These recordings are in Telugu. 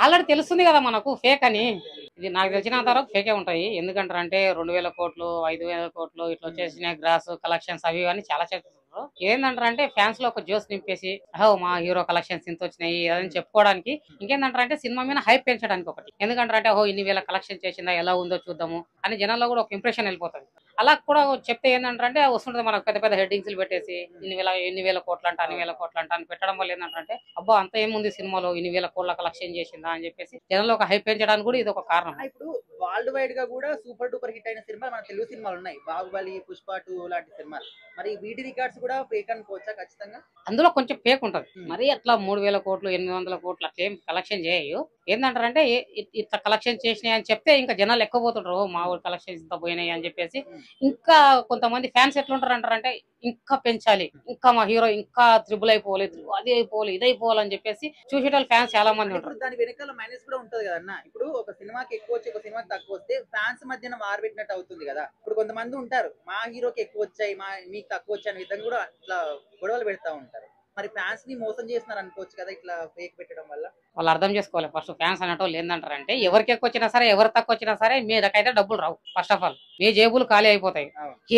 ఆల్రెడీ తెలుస్తుంది కదా మనకు ఫేక్ అని. ఇది నాకు తెలిసినంత వరకు ఫేకే ఉంటాయి. ఎందుకంటారంటే 2000 కోట్లు, 5000 కోట్లు ఇట్లా వచ్చేసినాయి గ్రాస్ కలెక్షన్స్ అవి ఇవి అని చాలా చెప్తున్నారు. ఏందంటారంటే ఫ్యాన్స్ లో ఒక జోస్ నింపేసి మా హీరో కలెక్షన్స్ ఇంత వచ్చినాయి అని చెప్పుకోవడానికి. ఇంకేందంటారంటే సినిమా మీద హైప్ పెంచడానికి ఒకటి. ఎందుకంటారంటే ఇన్ని వేల కలెక్షన్ చేసిందా ఎలా ఉందో చూద్దాము అని జనాల్లో కూడా ఒక ఇంప్రెషన్ వెళ్ళిపోతుంది. అలా కూడా చెప్తే ఏంటంటే వస్తుంటది మనకు పెద్ద పెద్ద హెడ్డింగ్స్ పెట్టేసి ఇన్ని వేల కోట్లు అంట, అన్ని వేల కోట్లు అంట అని పెట్టడం వల్ల ఏంటంటే అబ్బా అంత ఏముంది సినిమాలో ఇన్ని వేల కోట్ల కలెక్షన్ చేసిందా అని చెప్పేసి జనంలో ఒక హైప్ పెంచడానికి కూడా ఇది ఒక కారణం. ఇప్పుడు వరల్డ్ వైడ్ గా కూడా సూపర్ డూపర్ హిట్ అయిన సినిమాలు మన తెలుగు సినిమాలు ఉన్నాయి. బాహుబలి, పుష్ప 2 లాంటి సినిమాలు. మరి వీటి రికార్డ్స్ కూడా ఫేక్ అనుకోవచ్చా ఖచ్చితంగా? అందులో కొంచెం ఫేక్ ఉంటది. మరి అట్లా 3000 కోట్లు 800 కోట్లు అట్లా ఏం కలెక్షన్ చేయవు. ఏంటంటారంటే ఇట్లా కలెక్షన్ చేసినాయి అని చెప్తే ఇంకా జనాలు ఎక్కువ పోతుంటారు. మా ఊరు కలెక్షన్స్ ఇంత పోయినాయి అని చెప్పేసి. ఇంకా కొంతమంది ఫ్యాన్స్ ఎట్లుంటారు అంటారంటే ఇంకా పెంచాలి, ఇంకా మా హీరో ఇంకా త్రిబుల్ అయిపోవాలి, అది అయిపోవాలి, ఇది అయిపోవాలి అని చెప్పేసి చూసేటోళ్ళు ఫ్యాన్స్ చాలా మంది ఉంటారు. ఇప్పుడు దాని వెనకాల మైనస్ కూడా ఉంటది కదన్న. ఇప్పుడు ఒక సినిమాకి ఎక్కువ వచ్చి ఒక సినిమాకి తక్కువ వస్తే ఫ్యాన్స్ మధ్యన వార్ పెట్టినట్టు అవుతుంది కదా. ఇప్పుడు కొంతమంది ఉంటారు మా హీరోకి ఎక్కువ వచ్చాయి, మీకు తక్కువ వచ్చాయి అనే విధంగా కూడా ఇట్లా గొడవలు పెడతా ఉంటారు. మరి ఫ్యాన్స్ ని మోసం చేస్తున్నారు అనుకోవచ్చు కదా ఇట్లా ఫేక్ పెట్టడం వల్ల. వాళ్ళు అర్థం చేసుకోవాలి. ఫస్ట్ ఫ్యాన్స్ అనేటోళ్ళు ఏంటంటారంటే ఎవరికి ఎక్కువ వచ్చినా సరే ఎవరు తక్కువ వచ్చినా సరే మీదకైతే డబ్బులు రావు. ఫస్ట్ ఆఫ్ ఆల్ మీ జేబులు ఖాళీ అయిపోతాయి.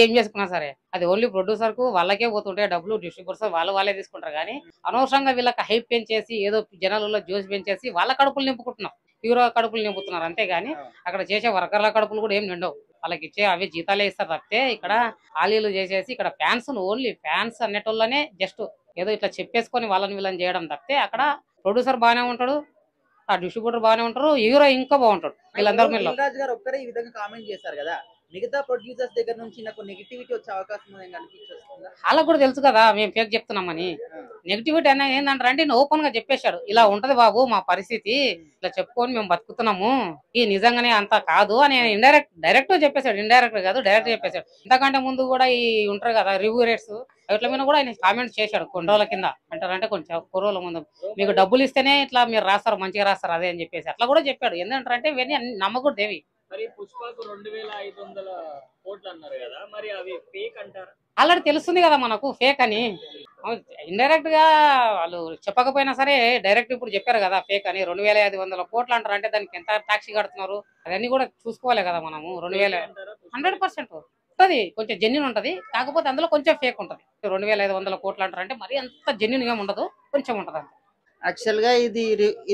ఏం చేసుకున్నా సరే అది ఓన్లీ ప్రొడ్యూసర్ కు వాళ్ళకే పోతుంటాయి డబ్బులు. డిస్ట్రిబ్యూటర్స్ వాళ్ళే తీసుకుంటారు. కానీ అనవసరంగా వీళ్ళకి హైప్ పెంచేసి ఏదో జనాలలో జోసి పెంచేసి వాళ్ళ కడుపులు నింపుకుంటున్నారు, హీరో కడుపులు నింపుతున్నారు. అంతేగాని అక్కడ చేసే వర్కర్ల కడుపులు కూడా ఏం నిండవు. వాళ్ళకి ఇచ్చే అవి జీతాలే ఇస్తారు తప్పితే ఇక్కడ ఖాళీలు చేసేసి ఇక్కడ ఫ్యాన్స్ ఓన్లీ ఫ్యాన్స్ అనేటోళ్ళనే జస్ట్ ఏదో ఇట్లా చెప్పేసుకొని వాళ్ళని వీళ్ళని చేయడం తప్పితే అక్కడ ప్రొడ్యూసర్ బాగానే ఉంటాడు, ఆ డిస్ట్రిబ్యూటర్ బాగానే ఉంటారు, హీరో ఇంకా బాగుంటాడు. వీళ్ళందరూ మీద దిల్ రాజు గారు ఒక్కరే ఈ విధంగా కామెంట్ చేశారు కదా, మిగతా ప్రొడ్యూసర్స్ దగ్గర నుంచి నాకు నెగిటివిటీ వచ్చే అవకాశం ఉందని అనిపించొస్తుందా? వాళ్ళకు కూడా తెలుసు కదా మేము ఫేక్ చెప్తున్నామని. నెగిటివిటీ అనేది ఏంటంటే ఓపెన్ గా చెప్పేశాడు ఇలా ఉంటది బాబు మా పరిస్థితి, ఇట్లా చెప్పుకొని మేము బతుకుతున్నాము, ఈ నిజంగానే అంత కాదు అని డైరెక్ట్ చెప్పేశాడు. ఇండైరెక్ట్ కాదు డైరెక్ట్ చెప్పేశాడు. ఇంతకంటే ముందు కూడా ఈ ఉంటారు కదా రివ్యూ రేట్స్ వీటి మీద కూడా ఆయన కామెంట్ చేశాడు కొన్ని రోజుల కింద. అంటారంటే కొంచెం రోజుల ముందు మీకు డబ్బులు ఇస్తేనే ఇట్లా మీరు రాస్తారు మంచిగా రాస్తారు అదే అని చెప్పేసి అట్లా కూడా చెప్పాడు. ఏంటంటే ఇవన్నీ నమ్మకూడదేవి. మరి పుష్పకు 2500 కోట్లు అన్నారు కదా, మరి అవి ఫేక్ అంటారు? ఆల్రెడీ తెలుస్తుంది కదా మనకు ఫేక్ అని. ఇండైరెక్ట్ గా వాళ్ళు చెప్పకపోయినా సరే డైరెక్ట్ ఇప్పుడు చెప్పారు కదా ఫేక్ అని. 2500 కోట్లు అంటారు అంటే దానికి ఎంత టాక్సీ కడుతున్నారు అవన్నీ కూడా చూసుకోవాలి కదా మనము. 2000 100% ఉంటది, కొంచెం జెన్యున్ ఉంటది. కాకపోతే అందులో కొంచెం ఫేక్ ఉంటది. 2500 కోట్లు అంటారు అంటే మరి అంత జెన్యున్ గా ఉండదు, కొంచెం ఉంటది అంతే. యాక్చువల్ గా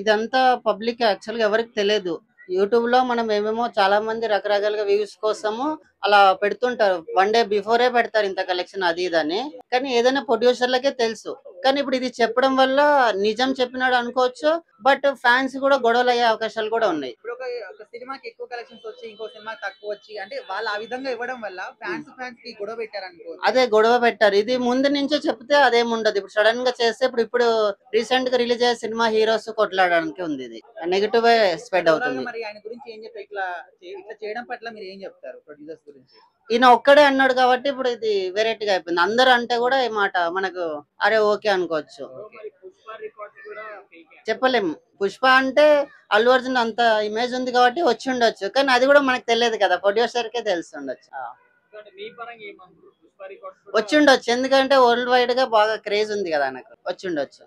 ఇదంతా పబ్లిక్ యాక్చువల్ గా ఎవరికి తెలియదు. యూట్యూబ్ లో మనం ఏమేమో చాలా మంది రకరకాలుగా వ్యూస్ కోసము అలా పెడుతుంటారు. వన్ డే బిఫోరే పెడతారు ఇంత కలెక్షన్ అది ఇదని. కానీ ఏదైనా ప్రొడ్యూసర్లకే తెలుసు. కానీ ఇప్పుడు ఇది చెప్పడం వల్ల నిజం చెప్పినాడు అనుకోవచ్చు, బట్ ఫ్యాన్స్ కూడా గొడవలు అయ్యే అవకాశాలు కూడా ఉన్నాయి. ఇప్పుడు ఒక సినిమాకి ఎక్కువ కలెక్షన్స్ వచ్చి ఇంకో సినిమాకి తక్కువ వచ్చి అంటే వాళ్ళు ఆ విధంగా ఇవ్వడం వల్ల ఫ్యాన్స్ కి గొడవ పెట్టారు అనుకో. అదే గొడవ పెట్టారు. ఇది ముందు నుంచే చెప్తే అదేముండదు. ఇప్పుడు సడన్ గా చేస్తే ఇప్పుడు రీసెంట్ గా రిలీజ్ అయ్యే సినిమా హీరోస్ కొట్లాడడానికి ఉంది. ఇది నెగిటివ్ స్ప్రెడ్ అవుతుంది. మరి ఆయన గురించి ఏం చెప్తారు? ఇట్లా చేయడం పట్ల మీరు ఏం చెప్తారు ప్రొడ్యూసర్స్ గురించి? ఈయన ఒక్కడే అన్నాడు కాబట్టి ఇప్పుడు ఇది వెరైటీగా అయిపోయింది. అందరూ అంటే కూడా ఈ మాట మనకు అరే ఓకే అనుకోవచ్చు. చెప్పలేము. పుష్ప అంటే అల్లు అర్జున్ అంత ఇమేజ్ ఉంది కాబట్టి వచ్చి ఉండొచ్చు. కానీ అది కూడా మనకు తెలియదు కదా, ప్రొడ్యూసర్ కే తెలిసి ఉండొచ్చు. వచ్చి ఉండొచ్చు, ఎందుకంటే వరల్డ్ వైడ్ గా బాగా క్రేజ్ ఉంది కదా ఆయనకు. వచ్చి ఉండొచ్చు.